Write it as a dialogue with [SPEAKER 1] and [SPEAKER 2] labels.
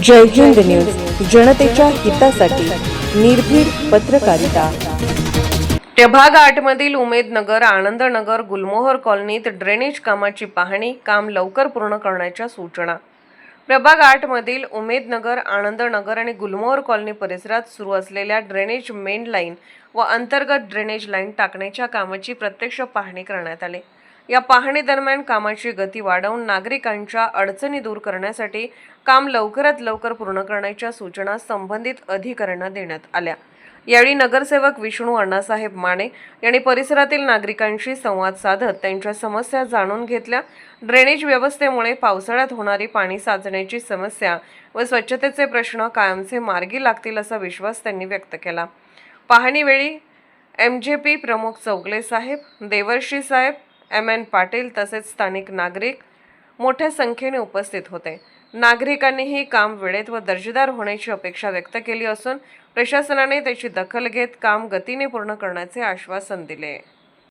[SPEAKER 1] जय Hind news, जनतेच्या हितासाठी निर्भीड पत्रकारिता। प्रभाग 8 मधील उमेदनगर, आनंदनगर, गुलमोहर कॉलनीत ड्रेनेज कामाची पाहणी, काम लवकर पूर्ण करण्याच्या सूचना। प्रभाग 8 मधील उमेदनगर, आनंदनगर आणि गुलमोहर कॉलनी परिसरात सुरू असलेल्या ड्रेनेज मेन लाईन व अंतर्गत ड्रेनेज लाईन टाकण्याच्या कामाची प्रत्यक्ष पाहणी करण्यात आली। या पाहणी दरम्यान कामाची गती वाढवून नागरिकांच्या अडचणी दूर करण्यासाठी काम लवकरात लवकर पूर्ण करण्याच्या सूचना संबंधित अधिकाऱ्यांना देण्यात आल्या। यावेळी नगरसेवक विष्णू अण्णासाहेब माने यांनी परिसरातील नागरिकांशी संवाद साधत त्यांच्या समस्या जाणून घेतल्या। ड्रेनेज व्यवस्थेमुळे पावसाळ्यात होणारी पाणी साचण्याची समस्या व स्वच्छतेचे प्रश्न कायमचे मार्गी लागतील असा विश्वास त्यांनी व्यक्त केला। पाहणीवेळी MJP प्रमुख चौगले साहेब, देवर्षी साहेब, MN पाटील तसेच स्थानिक नागरिक मोठ्या संख्येने उपस्थित होते। नागरिकांनीही काम वेळेत व दर्जेदार होण्याची अपेक्षा व्यक्त केली असून प्रशासनाने त्याची दखल घेत काम गतीने पूर्ण करण्याचे आश्वासन दिले।